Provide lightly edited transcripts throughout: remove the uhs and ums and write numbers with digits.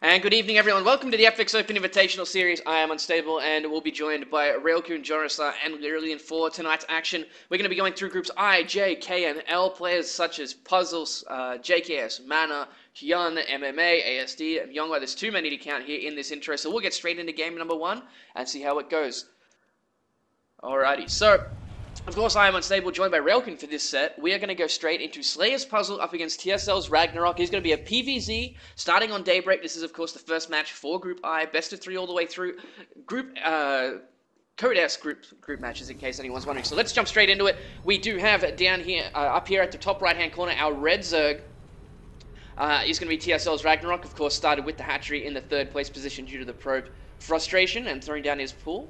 And good evening, everyone. Welcome to the FX Open Invitational Series. I am Unstable, and we'll be joined by Railkun, Jorisar, and Lillian for tonight's action. We're going to be going through groups I, J, K, and L. Players such as Puzzles, JKS, Mana, Hyun, MMA, ASD, and Yongwa. There's too many to count here in this intro, so we'll get straight into game number one and see how it goes. Alrighty, so of course, I am Unstable, joined by Railkun for this set. We are going to go straight into SlayerSPuzzle up against TSLRagnarok. It's going to be a PvZ starting on Daybreak. This is, of course, the first match for Group I. Best of 3 all the way through. Code S group matches, in case anyone's wondering. So let's jump straight into it. We do have down here, up here at the top right-hand corner, our red Zerg. Is going to be TSLRagnarok. Of course, started with the hatchery in the 3rd place position due to the probe frustration and throwing down his pool.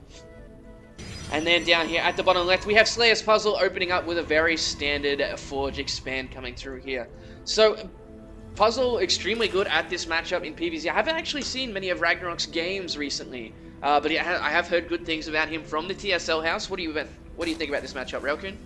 And then down here at the bottom left, we have SlayerSPuzzle opening up with a very standard Forge Expand coming through here. So, Puzzle extremely good at this matchup in PvZ. I haven't actually seen many of Ragnarok's games recently, but I have heard good things about him from the TSL house. What do you think about this matchup, Railkun?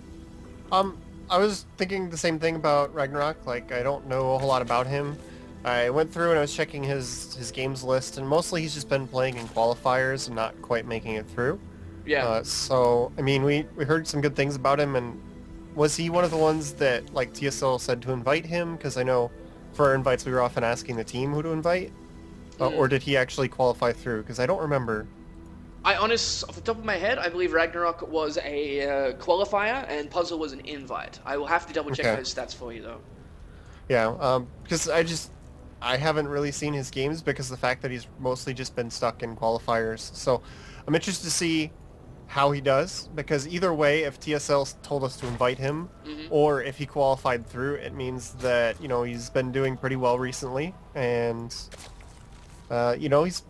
I was thinking the same thing about Ragnarok. Like, I don't know a whole lot about him. I went through and I was checking his games list, and mostly he's just been playing in qualifiers and not quite making it through. Yeah. So, I mean, we heard some good things about him, and was he one of the ones that, like, TSL said to invite him? Because I know for our invites we were often asking the team who to invite. Or did he actually qualify through? Because I don't remember. Off the top of my head, I believe Ragnarok was a qualifier and Puzzle was an invite. I will have to double check those stats for you, though. Yeah, because I haven't really seen his games because of the fact that he's mostly just been stuck in qualifiers. So I'm interested to see how he does, because either way, if TSL told us to invite him, or if he qualified through, it means that, you know, he's been doing pretty well recently, and, you know, he's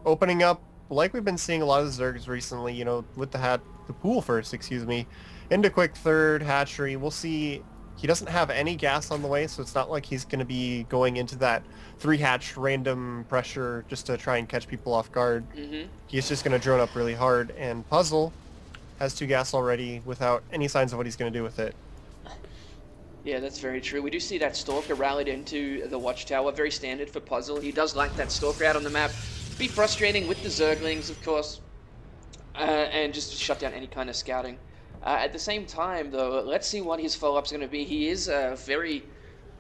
opening up, like we've been seeing a lot of Zergs recently, you know, with the pool first, excuse me, into quick third, hatchery. We'll see. He doesn't have any gas on the way, so it's not like he's going to be going into that 3-hatch random pressure just to try and catch people off guard. He's just going to drone up really hard, and Puzzle has 2 gas already without any signs of what he's going to do with it. Yeah, that's very true. We do see that Stalker rallied into the Watchtower, very standard for Puzzle. He does like that Stalker out on the map. Be frustrating with the Zerglings, of course, and just shut down any kind of scouting. At the same time, though, let's see what his follow-up's going to be. He is a very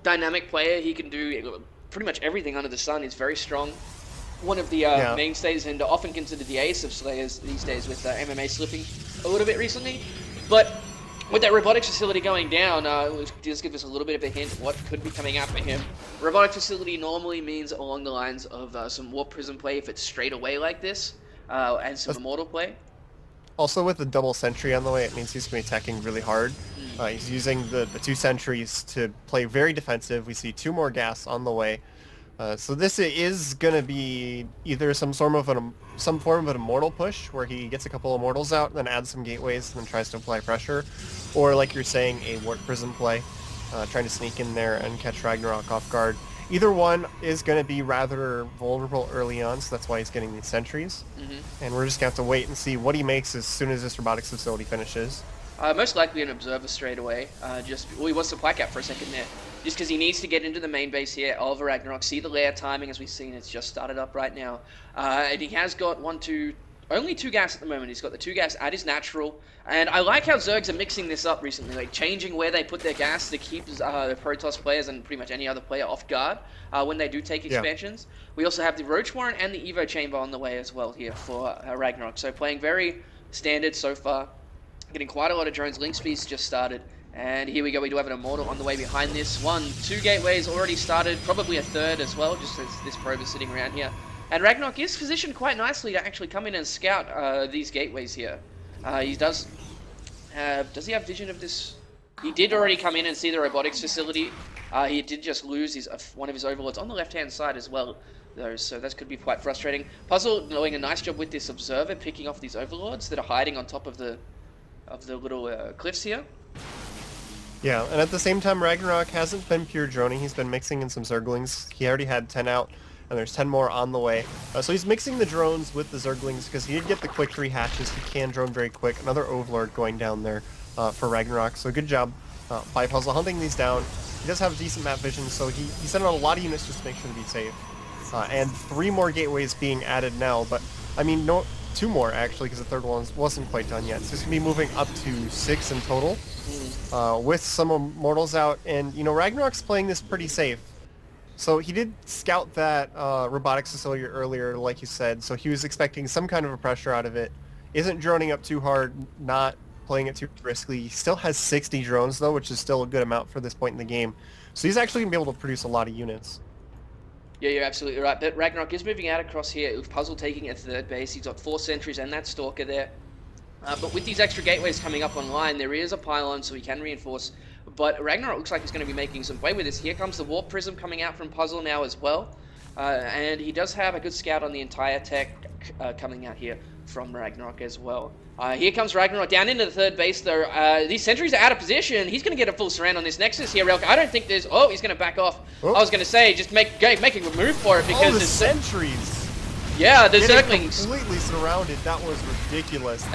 dynamic player. He can do pretty much everything under the sun. He's very strong. One of the mainstays, and often considered the ace of Slayers these days, with MMA slipping a little bit recently. But with that robotics facility going down, just give us a little bit of a hint what could be coming out for him. Robotic facility normally means along the lines of some Warp Prism play if it's straight away like this, and some Immortal play. Also, with the double sentry on the way, it means he's going to be attacking really hard. He's using the 2 sentries to play very defensive. We see 2 more gas on the way. So this is going to be either some form of an immortal push, where he gets a couple of immortals out, then adds some gateways, and then tries to apply pressure. Or, like you're saying, a Warp Prism play, trying to sneak in there and catch Ragnarok off guard. Either one is going to be rather vulnerable early on, so that's why he's getting these sentries. And we're just going to have to wait and see what he makes as soon as this robotics facility finishes. Most likely an Observer straight away. He wants to plaque out for a second there. Just because he needs to get into the main base here of Ragnarok. See the lair timing, as we've seen, it's just started up right now. And he has got only 2 gas at the moment. He's got the 2 gas at his natural. And I like how Zergs are mixing this up recently, like changing where they put their gas to keep the Protoss players and pretty much any other player off guard when they do take expansions. We also have the Roach Warren and the Evo Chamber on the way as well here for Ragnarok. So playing very standard so far. Getting quite a lot of drones. Link speed's just started. And here we go, we do have an Immortal on the way behind this. 2 gateways already started, probably a 3rd as well, just as this probe is sitting around here. And Ragnarok is positioned quite nicely to actually come in and scout these gateways here. He does he have vision of this? He did already come in and see the robotics facility. He did just lose one of his overlords on the left-hand side as well, though, so that could be quite frustrating. Puzzle doing a nice job with this Observer, picking off these overlords that are hiding on top of the little cliffs here. Yeah, and at the same time, Ragnarok hasn't been pure droning. He's been mixing in some Zerglings. He already had 10 out, and there's 10 more on the way. So he's mixing the drones with the Zerglings because he did get the quick 3 hatches. He can drone very quick. Another Overlord going down there for Ragnarok. So good job by Puzzle hunting these down. He does have decent map vision, so he sent out a lot of units just to make sure to be safe. and 3 more gateways being added now. But I mean, no, 2 more actually, because the third one wasn't quite done yet. So it's gonna be moving up to 6 in total, with some Immortals out. And you know, Ragnarok's playing this pretty safe. So he did scout that robotics facility earlier, like you said. So he was expecting some kind of a pressure out of it. Isn't droning up too hard, not playing it too briskly. He still has 60 drones though, which is still a good amount for this point in the game. So he's actually gonna be able to produce a lot of units. Yeah, you're absolutely right. But Ragnarok is moving out across here with Puzzle taking a third base. He's got 4 sentries and that Stalker there. But with these extra gateways coming up online, there is a pylon so he can reinforce. But Ragnarok looks like he's going to be making some play with this. Here comes the Warp Prism coming out from Puzzle now as well. And he does have a good scout on the entire tech coming out here from Ragnarok as well. Here comes Ragnarok down into the third base though. These sentries are out of position. He's going to get a full surround on this Nexus here, Relk. I don't think there's... Oh, he's going to back off. Oh. I was going to say, just make a move for it because... Oh, the sentries! Yeah, the Getting completely surrounded. That was ridiculous.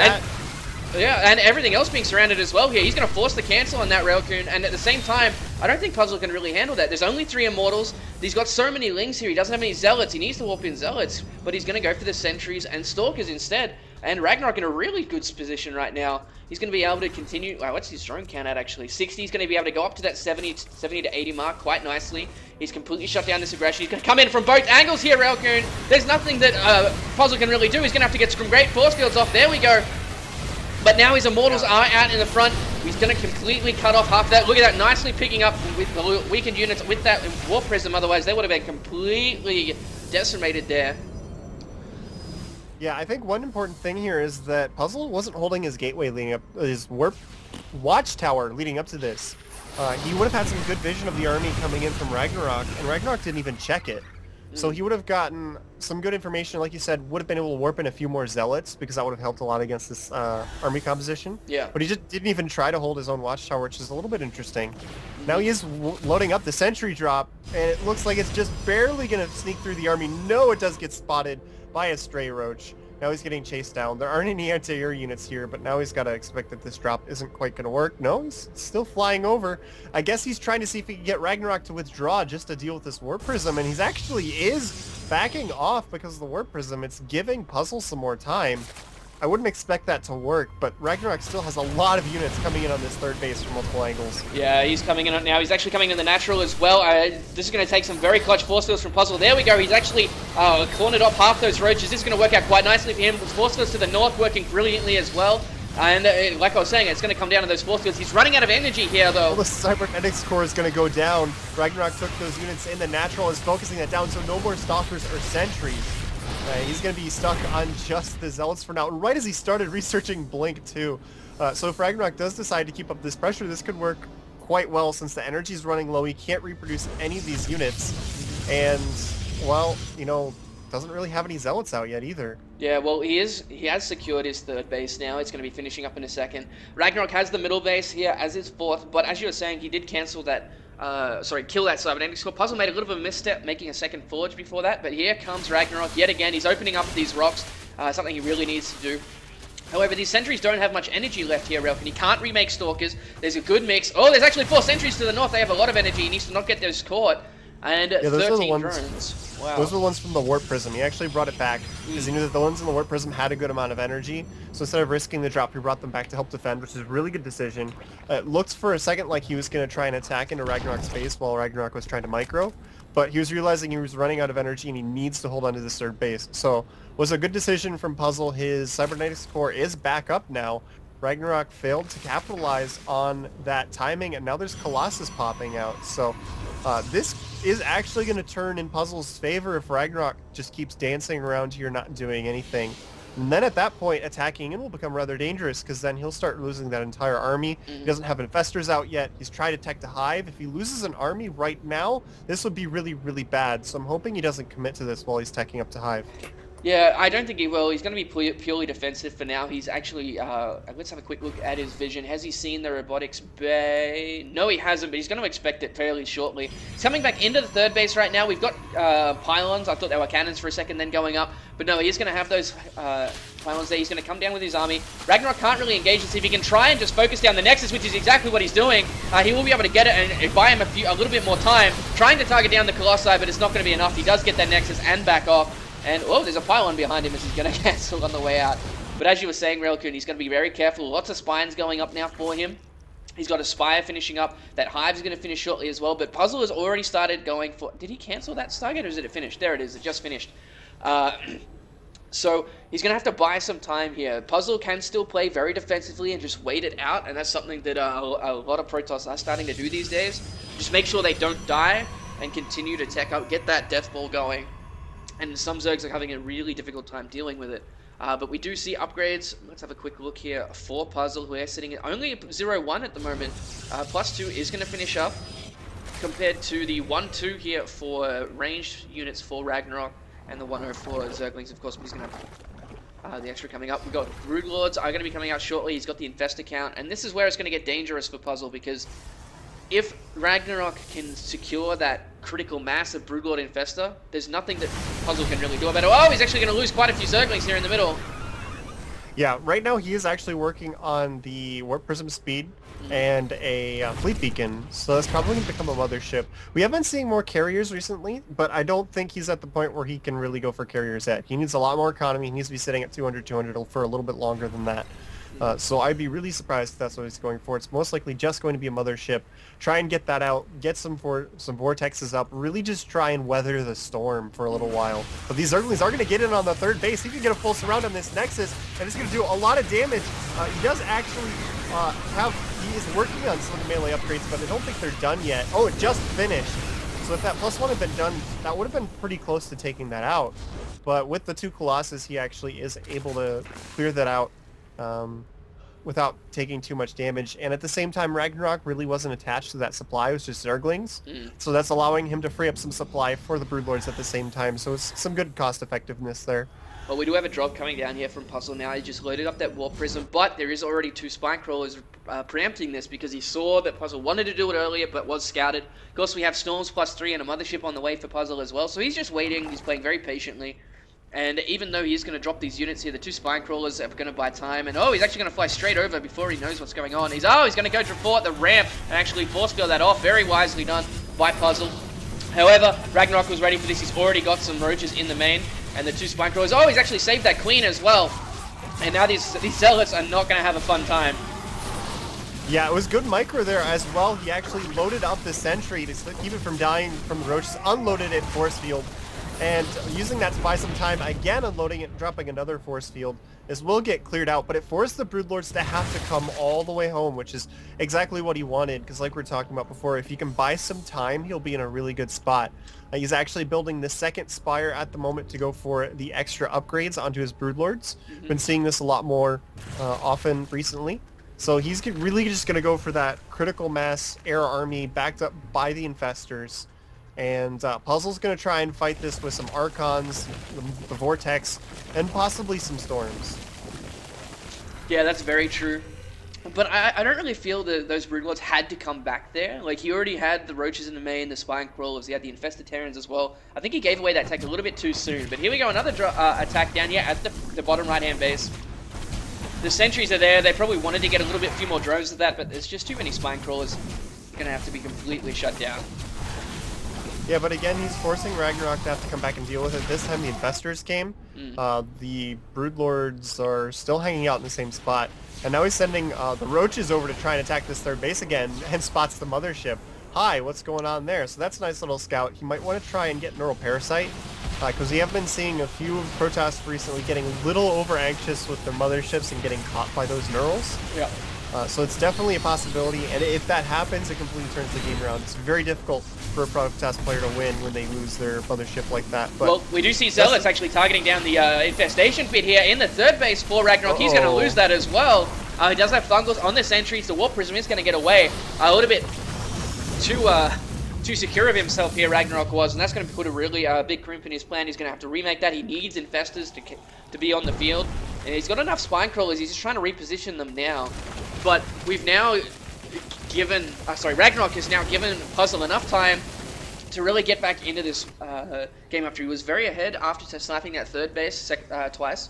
Yeah, and everything else being surrounded as well here. He's going to force the cancel on that Railcoon, and at the same time, I don't think Puzzle can really handle that. There's only 3 Immortals. He's got so many Lings here. He doesn't have any Zealots. He needs to warp in Zealots, but he's going to go for the Sentries and Stalkers instead. And Ragnarok in a really good position right now. He's going to be able to continue... Wow, what's his drone count at, actually? 60. He's going to be able to go up to that 70 to 80 mark quite nicely. He's completely shut down this aggression. He's going to come in from both angles here, Railcoon. There's nothing that Puzzle can really do. He's going to have to get some great force fields off. There we go. But now his Immortals are out in the front. He's going to completely cut off half that. Look at that, nicely picking up with the weakened units with that Warp Prism. Otherwise, they would have been completely decimated there. Yeah, I think one important thing here is that Puzzle wasn't holding his gateway leading up, his Warp Watchtower leading up to this. He would have had some good vision of the army coming in from Ragnarok, and Ragnarok didn't even check it. So he would have gotten some good information, like you said, would have been able to warp in a few more Zealots, because that would have helped a lot against this army composition. Yeah. But he just didn't even try to hold his own Watchtower, which is a little bit interesting. Now he is loading up the Sentry Drop, and it looks like it's just barely going to sneak through the army. No, it does get spotted by a Stray Roach. Now he's getting chased down. There aren't any anti-air units here, but now he's got to expect that this drop isn't quite going to work. No, he's still flying over. I guess he's trying to see if he can get Ragnarok to withdraw just to deal with this Warp Prism, and he's actually is backing off because of the Warp Prism. It's giving Puzzle some more time. I wouldn't expect that to work, but Ragnarok still has a lot of units coming in on this third base from multiple angles. Yeah, he's coming in now. He's actually coming in the natural as well. This is going to take some very clutch force fields from Puzzle. There we go. He's actually cornered off half those roaches. This is going to work out quite nicely for him. The force fields to the north working brilliantly as well. And like I was saying, it's going to come down to those force fields. He's running out of energy here, though. Well, the Cybernetics core is going to go down. Ragnarok took those units in the natural and is focusing that down, so no more Stalkers or Sentries. He's going to be stuck on just the Zealots for now, right as he started researching Blink too. So if Ragnarok does decide to keep up this pressure, this could work quite well since the energy is running low. He can't reproduce any of these units, and, well, you know, doesn't really have any Zealots out yet either. Yeah, well, he has secured his third base now. It's going to be finishing up in a second. Ragnarok has the middle base here as his fourth, but as you were saying, he did cancel that kill that Cybernetics core. Puzzle made a little bit of a misstep making a second forge before that, but here comes Ragnarok yet again. He's opening up these rocks, something he really needs to do. However, these sentries don't have much energy left here, Ralph, and he can't remake Stalkers. There's a good mix. Oh, there's actually 4 sentries to the north. They have a lot of energy. He needs to not get those caught. And yeah, 13 drones. Wow. Those were the ones from the Warp Prism. He actually brought it back because he knew that the ones in the Warp Prism had a good amount of energy. So instead of risking the drop, he brought them back to help defend, which is a really good decision. It looked for a second like he was going to try and attack into Ragnarok's base while Ragnarok was trying to micro. But he was realizing he was running out of energy and he needs to hold on to this third base. So was a good decision from Puzzle. His Cybernetics core is back up now. Ragnarok failed to capitalize on that timing, and now there's Colossus popping out. So this is actually going to turn in Puzzle's favor if Ragnarok just keeps dancing around here, not doing anything. And then at that point, attacking in will become rather dangerous, because then he'll start losing that entire army. He doesn't have Infestors out yet. He's tried to tech to Hive. If he loses an army right now, this would be really, really bad. So I'm hoping he doesn't commit to this while he's teching up to Hive. Yeah, I don't think he will. He's going to be purely defensive for now. He's actually, let's have a quick look at his vision. Has he seen the robotics bay? No, he hasn't, but he's going to expect it fairly shortly. He's coming back into the third base right now. We've got pylons. I thought they were cannons for a second, then going up. But no, he's going to have those Pylon's there, he's going to come down with his army. Ragnarok can't really engage this. If he can try and just focus down the Nexus, which is exactly what he's doing, he will be able to get it and buy him a little bit more time. Trying to target down the Colossi, but it's not going to be enough. He does get that Nexus and back off. And, oh, there's a Pylon behind him as he's going to cancel on the way out. But as you were saying, Railcoon, he's going to be very careful. Lots of spines going up now for him. He's got a Spire finishing up. That Hive is going to finish shortly as well. But Puzzle has already started going for... Did he cancel that Stargate or is it finished? There it is. It just finished. So he's going to have to buy some time here. Puzzle can still play very defensively and just wait it out, and that's something that a lot of Protoss are starting to do these days. Just make sure they don't die and continue to tech up, get that death ball going. And some Zergs are having a really difficult time dealing with it. But we do see upgrades. Let's have a quick look here for Puzzle, who are sitting at only 0-1 at the moment. +2 is going to finish up compared to the 1-2 here for ranged units for Ragnarok. And the 104 Zerglings, of course, he's going to have the extra coming up. We've got Broodlords are going to be coming out shortly. He's got the Infestor count. And this is where it's going to get dangerous for Puzzle, because if Ragnarok can secure that critical mass of Broodlord Infestor, there's nothing that Puzzle can really do about it. Oh, he's actually going to lose quite a few Zerglings here in the middle. Yeah, right now he is actually working on the Warp Prism speed and a Fleet Beacon, so that's probably going to become a mothership. We have been seeing more carriers recently, but I don't think he's at the point where he can really go for carriers yet. He needs a lot more economy. He needs to be sitting at 200 for a little bit longer than that. So I'd be really surprised if that's what he's going for. It's most likely just going to be a mothership. Try and get that out, get some vortexes up, really just try and weather the storm for a little while. But these Zerglings are going to get in on the third base. He can get a full surround on this Nexus, and it's going to do a lot of damage. He does actually he is working on some of the melee upgrades, but I don't think they're done yet. Oh, it just finished. So if that +1 had been done, that would have been pretty close to taking that out. But with the 2 Colossus, he actually is able to clear that out without taking too much damage. And at the same time, Ragnarok really wasn't attached to that supply. It was just Zerglings. So that's allowing him to free up some supply for the Broodlords at the same time. So it's some good cost effectiveness there. Well, we do have a drop coming down here from Puzzle now. He just loaded up that Warp Prism, but there is already 2 Spine Crawlers preempting this because he saw that Puzzle wanted to do it earlier but was scouted. Of course, we have Storms +3 and a Mothership on the way for Puzzle as well. So he's just waiting. He's playing very patiently. And even though he's going to drop these units here, the 2 Spine Crawlers are going to buy time. And oh, he's actually going to fly straight over before he knows what's going on. He's going to go to fort the ramp and actually force field that off. Very wisely done by Puzzle. However, Ragnarok was ready for this. He's already got some roaches in the main. And the 2 Spine Crawlers, oh, he's actually saved that Queen as well. And now these Zealots are not going to have a fun time. Yeah, it was good micro there as well. He actually loaded up the Sentry to keep it from dying from the roaches, unloaded it force field. And using that to buy some time, again unloading it, dropping another force field. This will get cleared out, but it forced the Broodlords to have to come all the way home, which is exactly what he wanted, because like we were talking about before, if he can buy some time, he'll be in a really good spot. He's actually building the 2nd Spire at the moment to go for the extra upgrades onto his Broodlords. Been seeing this a lot more often recently. So he's really just going to go for that critical mass air army backed up by the Infestors. And Puzzle's going to try and fight this with some Archons, the Vortex, and possibly some Storms. Yeah, that's very true. But I don't really feel that those Broodlords had to come back there. Like, he already had the Roaches in the main, the Spine Crawlers, he had the Infested Terrans as well. I think he gave away that tech a little bit too soon. But here we go, another attack down here at the bottom right-hand base. The Sentries are there. They probably wanted to get a few more drones of that, but there's just too many Spine Crawlers. Going to have to be completely shut down. Yeah, but again, he's forcing Ragnarok to have to come back and deal with it. This time the Infestors came. The Broodlords are still hanging out in the same spot. And now he's sending the Roaches over to try and attack this third base again and spots the Mothership. Hi, what's going on there? So that's a nice little scout. He might want to try and get Neural Parasite, because we have been seeing a few of Protoss recently getting a little over-anxious with their Motherships and getting caught by those Neurals. Yeah. So it's definitely a possibility, and if that happens, it completely turns the game around. It's very difficult for a Protoss player to win when they lose their mothership like that. But well, we do see Zealots actually targeting down the infestation pit here in the third base for Ragnarok. He's going to lose that as well. He does have Thungles on the sentries. The Warp Prism is going to get away a little bit too secure of himself here, Ragnarok was, and that's going to put a really big crimp in his plan. He's going to have to remake that. He needs Infestors to be on the field, and he's got enough Spine Crawlers. He's just trying to reposition them now. But we've now given, Ragnarok has now given Puzzle enough time to really get back into this game after he was very ahead after sniping that third base twice.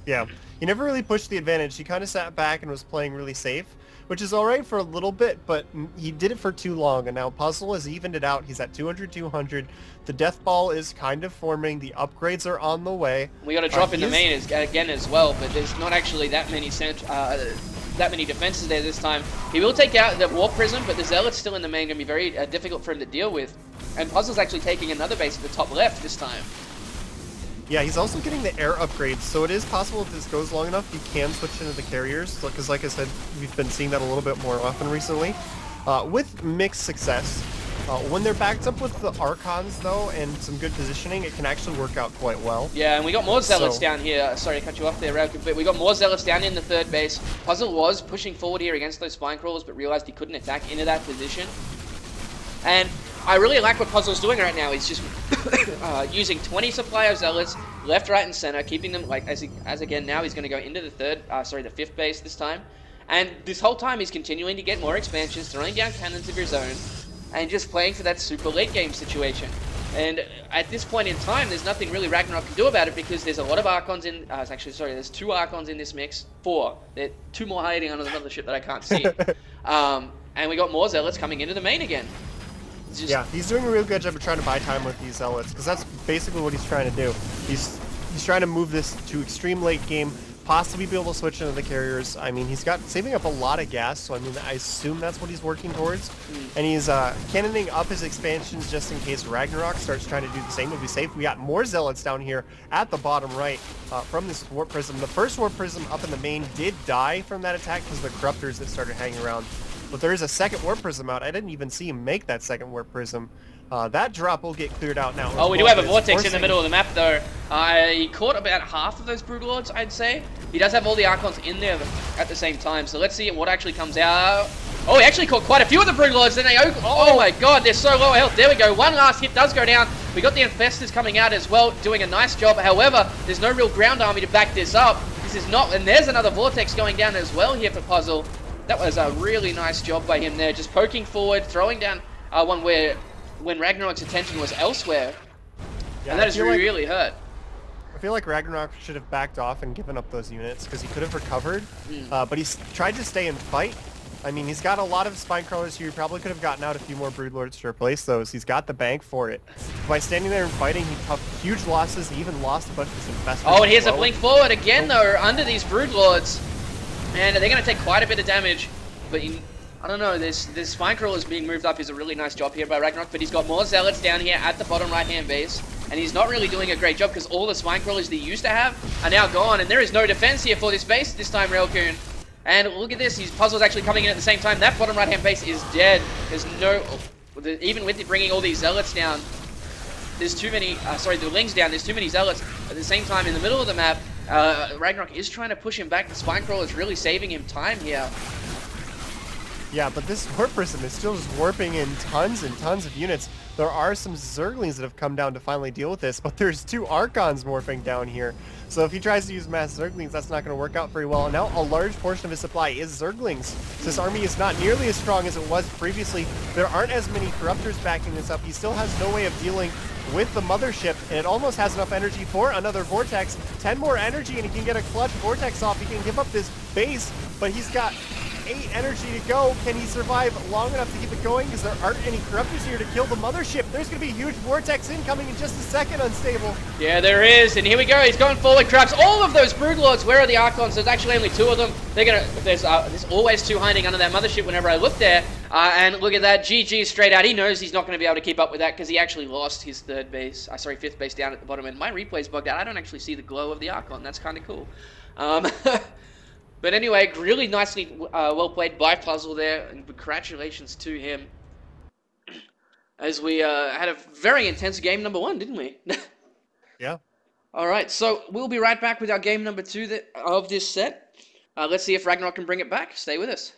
Yeah, he never really pushed the advantage. He kind of sat back and was playing really safe, which is all right for a little bit, but he did it for too long, and now Puzzle has evened it out. He's at 200, 200. The death ball is kind of forming. The upgrades are on the way. We got a drop in the main again as well, but there's not actually that many defenses there this time. He will take out the Warp Prism, but the Zealot's still in the main, going to be very difficult for him to deal with. And Puzzle's actually taking another base at the top left this time. Yeah, he's also getting the air upgrades, so it is possible if this goes long enough, he can switch into the carriers, because like I said, we've been seeing that a little bit more often recently. With mixed success. When they're backed up with the Archons, though, and some good positioning, it can actually work out quite well. Yeah, and we got more Zealots down here. Sorry to cut you off there, Rav, but we got more Zealots down in the third base. Puzzle was pushing forward here against those Spine Crawlers, but realized he couldn't attack into that position. And I really like what Puzzle's doing right now. He's just using 20 supply of Zealots, left, right, and center, keeping them, like, as again, now he's going to go into the the fifth base this time. And this whole time he's continuing to get more expansions, throwing down cannons of your zone, and just playing for that super late game situation. And at this point in time, there's nothing really Ragnarok can do about it because there's a lot of Archons in... there's 2 Archons in this mix. 4. There are 2 more hiding under the mothership that I can't see. And we got more Zealots coming into the main again. Yeah, he's doing a real good job of trying to buy time with these Zealots, because that's basically what he's trying to do. He's trying to move this to extreme late game, possibly be able to switch into the carriers. I mean, he's saving up a lot of gas, so I mean, I assume that's what he's working towards. And he's cannoning up his expansions just in case Ragnarok starts trying to do the same. It'll be safe. We got more Zealots down here at the bottom right from this Warp Prism. The first Warp Prism up in the main did die from that attack because of the Corruptors that started hanging around. But there is a second Warp Prism out. I didn't even see him make that second Warp Prism. That drop will get cleared out now. Oh, we do have a Vortex in the middle of the map, though. He caught about half of those Brood Lords, I'd say. He does have all the Archons in there at the same time, so let's see what actually comes out. Oh, he actually caught quite a few of the Brood Lords, and oh my god, they're so low health. There we go. One last hit does go down. We got the Infestors coming out as well, doing a nice job. However, there's no real ground army to back this up. This is not, and there's another Vortex going down as well here for Puzzle. That was a really nice job by him there, just poking forward, throwing down one when Ragnarok's attention was elsewhere. Yeah, and that has really hurt. I feel like Ragnarok should have backed off and given up those units because he could have recovered, but he's tried to stay and fight. I mean, he's got a lot of Spine Crawlers here. He probably could have gotten out a few more Brood Lords to replace those. He's got the bank for it. By standing there and fighting, he took huge losses. He even lost a bunch of his investments. Oh, and here's a blink forward again, though, under these Brood Lords. And they're going to take quite a bit of damage, but I don't know, this Spine Crawlers being moved up is a really nice job here by Ragnarok, but he's got more Zealots down here at the bottom right-hand base, and he's not really doing a great job because all the Spine Crawlers that he used to have are now gone, and there is no defense here for this base this time, Railcoon. And look at this, his Puzzle's actually coming in at the same time. That bottom right-hand base is dead. There's no... Even with bringing all these Zealots down, there's too many... the Lings down, there's too many Zealots. At the same time, in the middle of the map, Ragnarok is trying to push him back. The Spine Crawler is really saving him time here. Yeah, but this Warp Prism is still just warping in tons and tons of units. There are some Zerglings that have come down to finally deal with this, but there's 2 Archons morphing down here. So if he tries to use mass Zerglings, that's not going to work out very well. And now a large portion of his supply is Zerglings. So this army is not nearly as strong as it was previously. There aren't as many Corruptors backing this up. He still has no way of dealing with the mothership, and it almost has enough energy for another Vortex. 10 more energy, and he can get a clutch Vortex off. He can give up this base, but he's got 8 energy to go. Can he survive long enough to keep it going? Because there aren't any Corruptors here to kill the mothership. There's going to be a huge Vortex incoming in just a second, Unstable. Yeah, there is, and here we go. He's going forward, grabs all of those Brood Lords. Where are the Archons? There's actually only 2 of them. There's always 2 hiding under that mothership whenever I look there. And look at that, GG straight out. He knows he's not going to be able to keep up with that because he actually lost his fifth base down at the bottom. And my replay's bugged out. I don't actually see the glow of the Archon. That's kind of cool. But anyway, really nicely well played by Puzzle there, and congratulations to him. As we had a very intense game number 1, didn't we? Yeah. All right, so we'll be right back with our game number 2 of this set. Let's see if Ragnarok can bring it back. Stay with us.